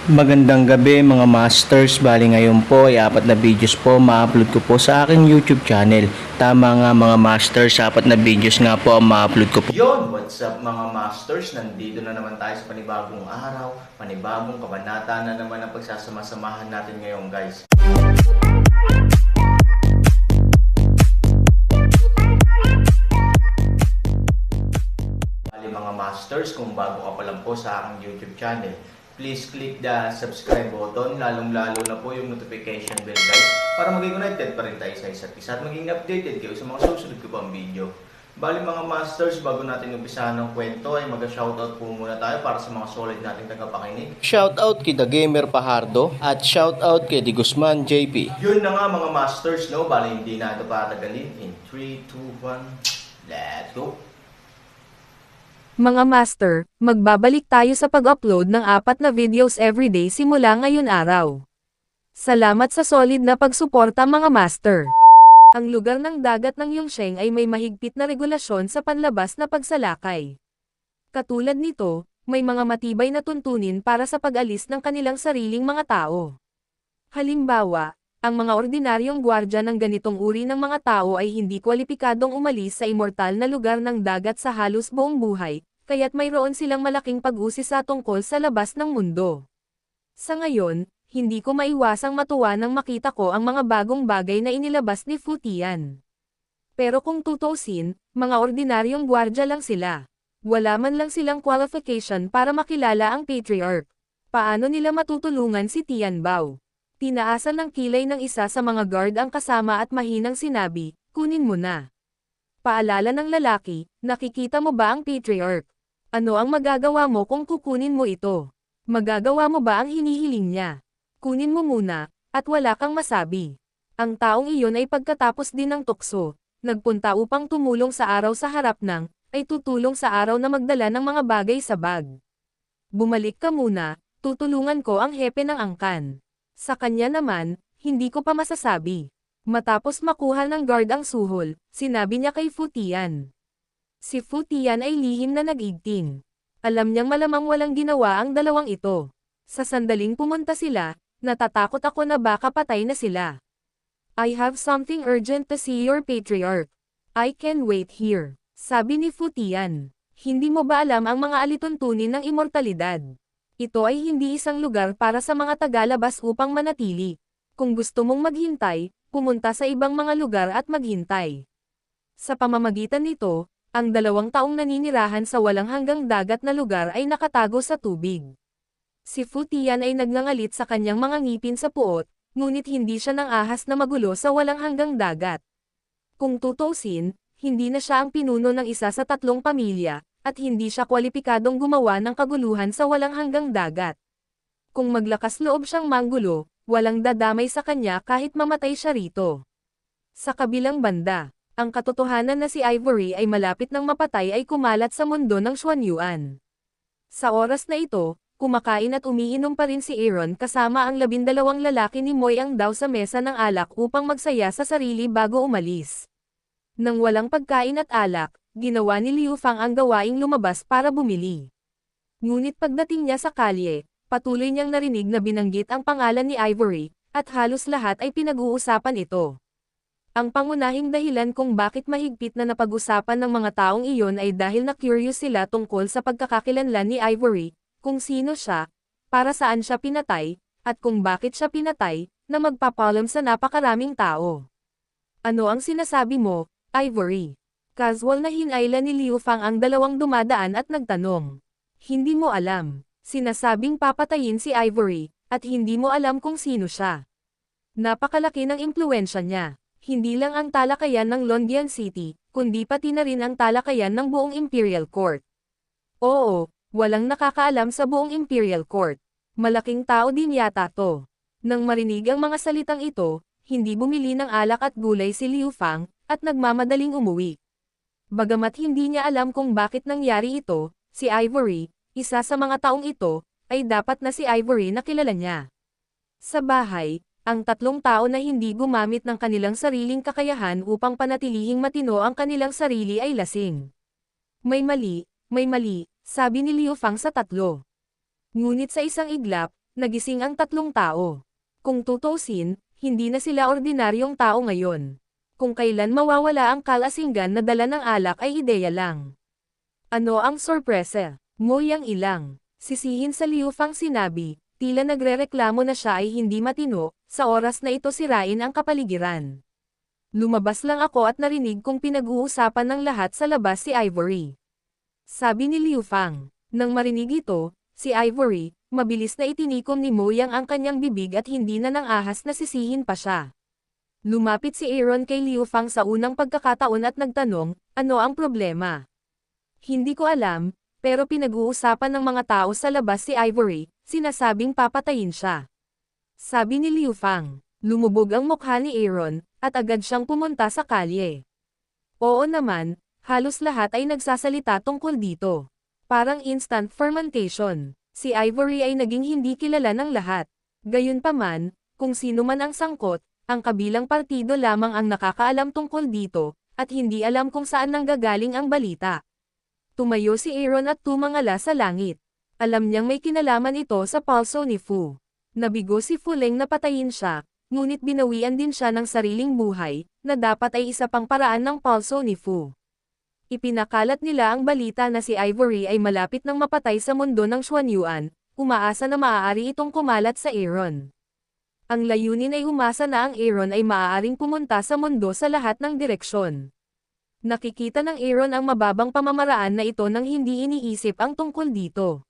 Magandang gabi mga masters, bali ngayon po ay 4 na videos po ma-upload ko po sa aking YouTube channel. Tama nga mga masters, 4 na videos nga po ang ma-upload ko po. Yon, what's up mga masters, nandito na naman tayo sa panibagong araw, panibagong kabanata na naman ang pagsasama-samahan natin ngayon guys. Bali mga masters, kung bago ka pa lang po sa aking YouTube channel, please click the subscribe button, lalong-lalo na po yung notification bell guys, para maging connected pa rin tayo sa isa't isa at maging updated kayo sa mga susunod ko pang video. Bali mga masters, bago natin umpisahan ng kwento ay mag-shoutout po muna tayo para sa mga solid nating tagapakinig. Shoutout kay The Gamer Pajardo at shoutout kay Di Guzman JP. Yun na nga mga masters, no? Bali hindi na ito patagalin. In 3, 2, 1, let's go! Mga master, magbabalik tayo sa pag-upload ng 4 na videos everyday simula ngayon araw. Salamat sa solid na pagsuporta mga master. Ang lugar ng dagat ng Yongsheng ay may mahigpit na regulasyon sa panlabas na pagsalakay. Katulad nito, may mga matibay na tuntunin para sa pag-alis ng kanilang sariling mga tao. Halimbawa, ang mga ordinaryong gwardya ng ganitong uri ng mga tao ay hindi kwalipikadong umalis sa immortal na lugar ng dagat sa halos buong buhay, kaya't mayroon silang malaking pag-usisa tungkol sa labas ng mundo. Sa ngayon, hindi ko maiwasang matuwa nang makita ko ang mga bagong bagay na inilabas ni Fu Tian. Pero kung tutuusin, mga ordinaryong gwardya lang sila. Wala man lang silang qualification para makilala ang Patriarch. Paano nila matutulungan si Tian Bao? Tinaasan ng kilay ng isa sa mga guard ang kasama at mahinang sinabi, kunin mo na. Paalala ng lalaki, nakikita mo ba ang Patriarch? Ano ang magagawa mo kung kukunin mo ito? Magagawa mo ba ang hinihiling niya? Kunin mo muna, at wala kang masabi. Ang taong iyon ay pagkatapos din ng tukso, nagpunta upang tumulong sa araw sa harap ng, ay tutulong sa araw na magdala ng mga bagay sa bag. Bumalik ka muna, tutulungan ko ang hepe ng angkan. Sa kanya naman, hindi ko pa masasabi. Matapos makuha ng guard ang suhol, sinabi niya kay Fu Tian. Si Fu Tian ay lihim na nag-igting. Alam niyang malamang walang ginawa ang dalawang ito. Sa sandaling pumunta sila, natatakot ako na baka patay na sila. I have something urgent to see your patriarch. I can wait here, sabi ni Fu Tian. Hindi mo ba alam ang mga alituntunin ng immortalidad? Ito ay hindi isang lugar para sa mga tagalabas upang manatili. Kung gusto mong maghintay, pumunta sa ibang mga lugar at maghintay. Sa pamamagitan nito, ang 2 taong naninirahan sa walang hanggang dagat na lugar ay nakatago sa tubig. Si Fu Tian ay nagngangalit sa kanyang mga ngipin sa puot, ngunit hindi siya nang ahas na magulo sa walang hanggang dagat. Kung tutuusin, hindi na siya ang pinuno ng isa sa 3 pamilya, at hindi siya kwalipikadong gumawa ng kaguluhan sa walang hanggang dagat. Kung maglakas loob siyang manggulo, walang dadamay sa kanya kahit mamatay siya rito. Sa kabilang banda, ang katotohanan na si Ivory ay malapit ng mapatay ay kumalat sa mundo ng Xuanyuan. Sa oras na ito, kumakain at umiinom pa rin si Aaron kasama ang 12 lalaki ni Moy Ang Dao sa mesa ng alak upang magsaya sa sarili bago umalis. Nang walang pagkain at alak, ginawa ni Liu Fang ang gawaing lumabas para bumili. Ngunit pagdating niya sa kalye, patuloy niyang narinig na binanggit ang pangalan ni Ivory, at halos lahat ay pinag-uusapan ito. Ang pangunahing dahilan kung bakit mahigpit na napag-usapan ng mga taong iyon ay dahil na-curious sila tungkol sa pagkakakilanlan ni Ivory, kung sino siya, para saan siya pinatay, at kung bakit siya pinatay, na magpapalam sa napakaraming tao. Ano ang sinasabi mo, Ivory? Casual na hinayla ni Liu Fang ang 2 dumadaan at nagtanong. Hindi mo alam. Sinasabing papatayin si Ivory, at hindi mo alam kung sino siya. Napakalaki ng impluwensya niya. Hindi lang ang talakayan ng Londian City, kundi pati na rin ang talakayan ng buong Imperial Court. Oo, walang nakakaalam sa buong Imperial Court. Malaking tao din yata to. Nang marinig ang mga salitang ito, hindi bumili ng alak at gulay si Liu Fang, at nagmamadaling umuwi. Bagamat hindi niya alam kung bakit nangyari ito, si Ivory, isa sa mga taong ito, ay dapat na si Ivory na kilala niya. Sa bahay, ang 3 tao na hindi gumamit ng kanilang sariling kakayahan upang panatilihing matino ang kanilang sarili ay lasing. May mali, sabi ni Liu Fang sa 3. Ngunit sa isang iglap, Nagising ang tatlong tao. Kung tutuusin, hindi na sila ordinaryong tao ngayon. Kung kailan mawawala ang kalasinggan na dala ng alak ay ideya lang. Ano ang sorpresa? Moyang ilang. Sisihin sa Liu Fang sinabi, tila nagrereklamo na siya ay hindi matino, sa oras na ito sirain ang kapaligiran. Lumabas lang ako at narinig kong pinag-uusapan ng lahat sa labas si Ivory. Sabi ni Liu Fang. Nang marinig ito, si Ivory, mabilis na itinikom ni Moyang ang kanyang bibig at hindi na nang ahas na sisihin pa siya. Lumapit si Aaron kay Liu Fang sa unang pagkakataon at nagtanong, ano ang problema? Hindi ko alam, pero pinag-uusapan ng mga tao sa labas si Ivory, sinasabing papatayin siya. Sabi ni Liu Fang. Lumubog ang mukha ni Aaron, at agad siyang pumunta sa kalye. Oo naman, halos lahat ay nagsasalita tungkol dito. Parang instant fermentation. Si Ivory ay naging hindi kilala ng lahat. Gayunpaman, kung sino man ang sangkot, ang kabilang partido lamang ang nakakaalam tungkol dito, at hindi alam kung saan nanggagaling ang balita. Tumayo si Aaron at tumangala sa langit. Alam niyang may kinalaman ito sa palso ni Fu. Nabigo si Fu Leng na patayin siya, ngunit binawian din siya ng sariling buhay, na dapat ay isa pang paraan ng palso ni Fu. Ipinakalat nila ang balita na si Ivory ay malapit nang mapatay sa mundo ng Xuanyuan, umaasa na maaari itong kumalat sa Aaron. Ang layunin ay umasa na ang Aaron ay maaaring pumunta sa mundo sa lahat ng direksyon. Nakikita ng Aaron ang mababang pamamaraan na ito nang hindi iniisip ang tungkol dito.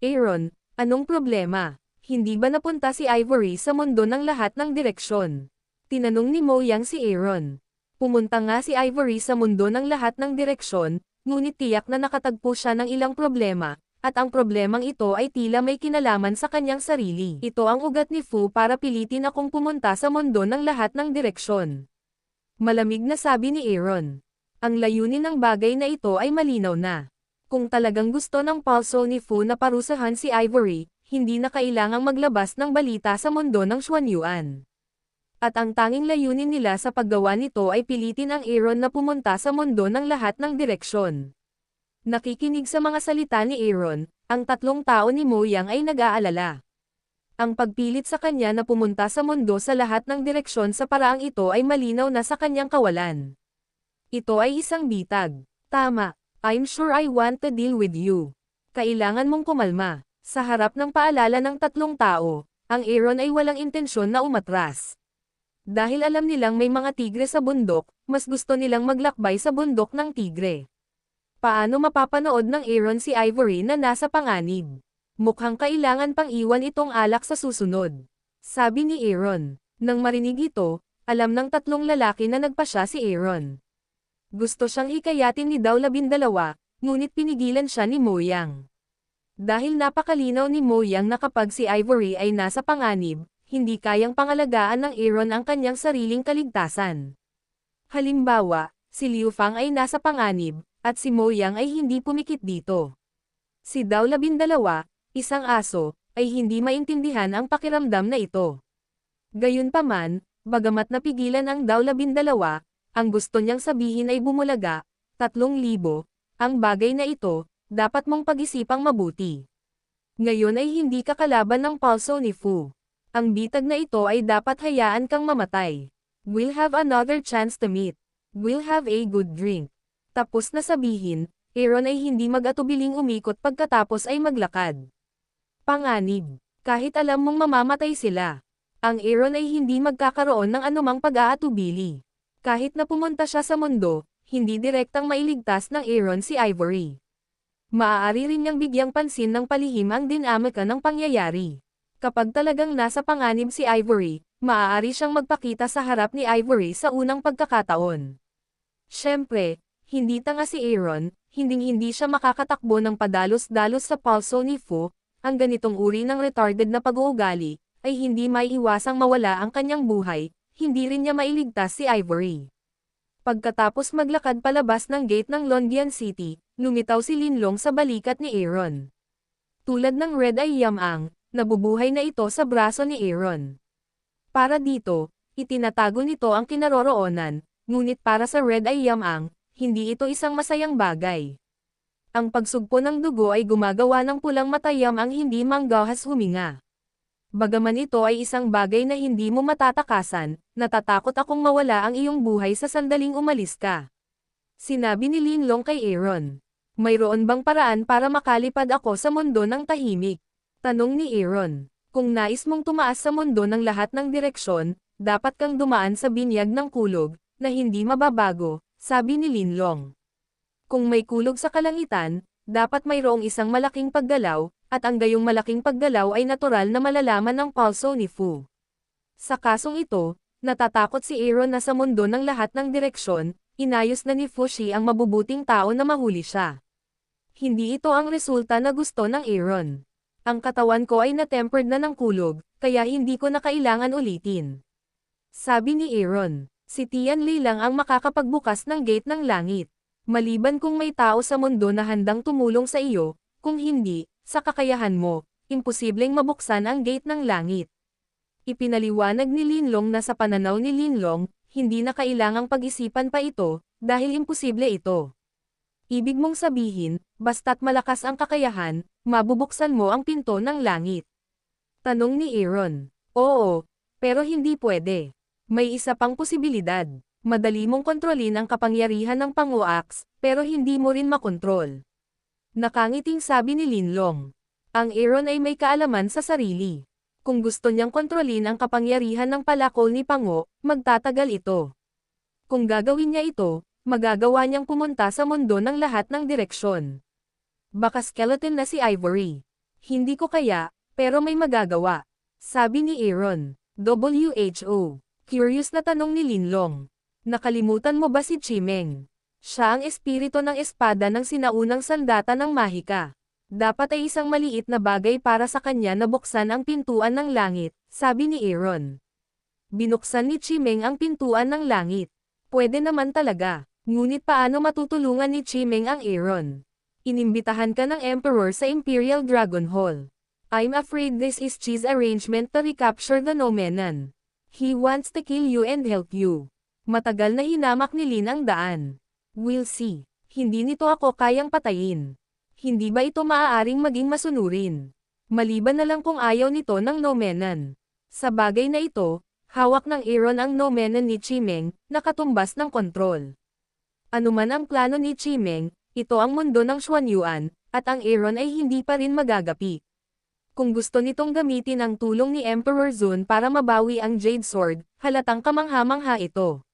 Aaron, anong problema? Hindi ba napunta si Ivory sa mundo ng lahat ng direksyon? Tinanong ni Moyang si Aaron. Pumunta nga si Ivory sa mundo ng lahat ng direksyon, ngunit tiyak na nakatagpo siya ng ilang problema, at ang problemang ito ay tila may kinalaman sa kanyang sarili. Ito ang ugat ni Fu para pilitin akong pumunta sa mundo ng lahat ng direksyon. Malamig na sabi ni Aaron. Ang layunin ng bagay na ito ay malinaw na. Kung talagang gusto ng palso ni Fu na parusahan si Ivory, hindi na kailangang maglabas ng balita sa mundo ng Xuanyuan. At ang tanging layunin nila sa paggawa nito ay pilitin ang Aaron na pumunta sa mundo ng lahat ng direksyon. Nakikinig sa mga salita ni Aaron, ang tatlong tao ni Moyang ay nag-aalala. Ang pagpilit sa kanya na pumunta sa mundo sa lahat ng direksyon sa paraang ito ay malinaw na sa kanyang kawalan. Ito ay isang bitag. Tama, I'm sure I want to deal with you. Kailangan mong kumalma. Sa harap ng paalala ng tatlong tao, ang Aaron ay walang intensyon na umatras. Dahil alam nilang may mga tigre sa bundok, mas gusto nilang maglakbay sa bundok ng tigre. Paano mapapanood ng Aaron si Ivory na nasa panganib? Mukhang kailangan pang iwan itong alak sa susunod. Sabi ni Aaron. Nang marinig ito, alam ng tatlong lalaki na nagpasya si Aaron. Gusto siyang hikayatin ni Daw 12, ngunit pinigilan siya ni Moyang. Dahil napakalinaw ni Moyang na kapag si Ivory ay nasa panganib, hindi kayang pangalagaan ng Aaron ang kanyang sariling kaligtasan. Halimbawa, si Liu Fang ay nasa panganib, at si Moyang ay hindi pumikit dito. Si Daw 12, isang aso, ay hindi maintindihan ang pakiramdam na ito. Gayunpaman, bagamat napigilan ang Daw 12, ang gusto niyang sabihin ay bumulaga, 3,000, ang bagay na ito, dapat mong pag-isipang mabuti. Ngayon ay hindi ka kalaban ng palso ni Fu. Ang bitag na ito ay dapat hayaan kang mamatay. We'll have another chance to meet. We'll have a good drink. Tapos na sabihin, Aaron ay hindi mag-atubiling umikot pagkatapos ay maglakad. Panganib. Kahit alam mong mamamatay sila, ang Aaron ay hindi magkakaroon ng anumang pag-aatubili. Kahit na pumunta siya sa mundo, hindi direktang mailigtas ng Aaron si Ivory. Maaari rin niyang bigyang pansin ng palihim ang dinamika ng pangyayari. Kapag talagang nasa panganib si Ivory, maaari siyang magpakita sa harap ni Ivory sa unang pagkakataon. Siyempre, hindi tanga si Aaron, hinding-hindi siya makakatakbo ng padalos-dalos sa palso ni Fu, ang ganitong uri ng retarded na pag-uugali, ay hindi maiiwasang mawala ang kanyang buhay, hindi rin niya mailigtas si Ivory. Pagkatapos maglakad palabas ng gate ng Londian City, lumitaw si Linlong sa balikat ni Aaron. Tulad ng Red Eye Yamang, nabubuhay na ito sa braso ni Aaron. Para dito, itinatago nito ang kinaroroonan, ngunit para sa Red Eye Yamang, hindi ito isang masayang bagay. Ang pagsugpo ng dugo ay gumagawa ng pulang mata Yamang hindi manggahas huminga. Bagaman ito ay isang bagay na hindi mo matatakasan, natatakot akong mawala ang iyong buhay sa sandaling umalis ka. Sinabi ni Linlong kay Aaron. Mayroon bang paraan para makalipad ako sa mundo ng tahimik? Tanong ni Aaron. Kung nais mong tumaas sa mundo ng lahat ng direksyon, dapat kang dumaan sa binyag ng kulog, na hindi mababago, sabi ni Linlong. Kung may kulog sa kalangitan, dapat mayroong isang malaking paggalaw, at ang gayong malaking paggalaw ay natural na malalaman ng pulso ni Fu. Sa kasong ito, natatakot si Aaron na sa mundo ng lahat ng direksyon, inayos na ni Fu Shi ang mabubuting tao na mahuli siya. Hindi ito ang resulta na gusto ng Aaron. Ang katawan ko ay natempered na ng kulog, kaya hindi ko na kailangan ulitin. Sabi ni Aaron, si Tian Li lang ang makakapagbukas ng gate ng langit. Maliban kung may tao sa mundo na handang tumulong sa iyo, kung hindi, sa kakayahan mo, imposibleng mabuksan ang gate ng langit. Ipinaliwanag ni Linlong na sa pananaw ni Linlong, hindi na kailangang pag-isipan pa ito, dahil imposible ito. Ibig mong sabihin, basta't malakas ang kakayahan, mabubuksan mo ang pinto ng langit. Tanong ni Aaron. Oo, pero hindi pwede. May isa pang posibilidad. Madali mong kontrolin ang kapangyarihan ng Pangu-Axe, pero hindi mo rin makontrol. Nakangiting sabi ni Linlong. Ang Aaron ay may kaalaman sa sarili. Kung gusto niyang kontrolin ang kapangyarihan ng palakol ni Pangu, magtatagal ito. Kung gagawin niya ito, magagawa niyang pumunta sa mundo ng lahat ng direksyon. Baka skeleton na si Ivory. Hindi ko kaya, pero may magagawa. Sabi ni Aaron. WHO. Curious na tanong ni Linlong. Nakalimutan mo ba si Chimeng? Siya ang espiritu ng espada ng sinaunang sandata ng Mahika. Dapat ay isang maliit na bagay para sa kanya na buksan ang pintuan ng langit, sabi ni Aaron. Binuksan ni Chimeng ang pintuan ng langit. Pwede naman talaga. Ngunit paano matutulungan ni Chimeng ang Aaron? Inimbitahan ka ng Emperor sa Imperial Dragon Hall. I'm afraid this is Chi's arrangement to recapture the Nomenan. He wants to kill you and help you. Matagal na hinamak ni Lin ang daan. We'll see. Hindi nito ako kayang patayin. Hindi ba ito maaaring maging masunurin? Maliban na lang kung ayaw nito ng Nomenan. Sa bagay na ito, hawak ng Aaron ang Nomenan ni Chimeng, nakatumbas ng kontrol. Anuman ang plano ni Chimeng, ito ang mundo ng Xuanyuan, at ang Aaron ay hindi pa rin magagapi. Kung gusto nitong gamitin ang tulong ni Emperor Zun para mabawi ang Jade Sword, halatang kamangha-mangha ito.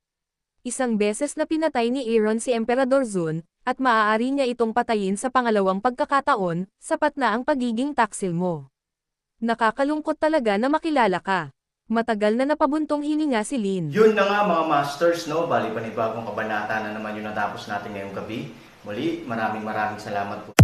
Isang beses na pinatay ni Aaron si Emperador Zun, at maaari niya itong patayin sa pangalawang pagkakataon, sapat na ang pagiging taksil mo. Nakakalungkot talaga na makilala ka. Matagal na napabuntong hininga si Lin. Yun na nga mga masters, no? Bali panibagong kabanata na naman yung natapos natin ngayong gabi. Muli, maraming salamat po.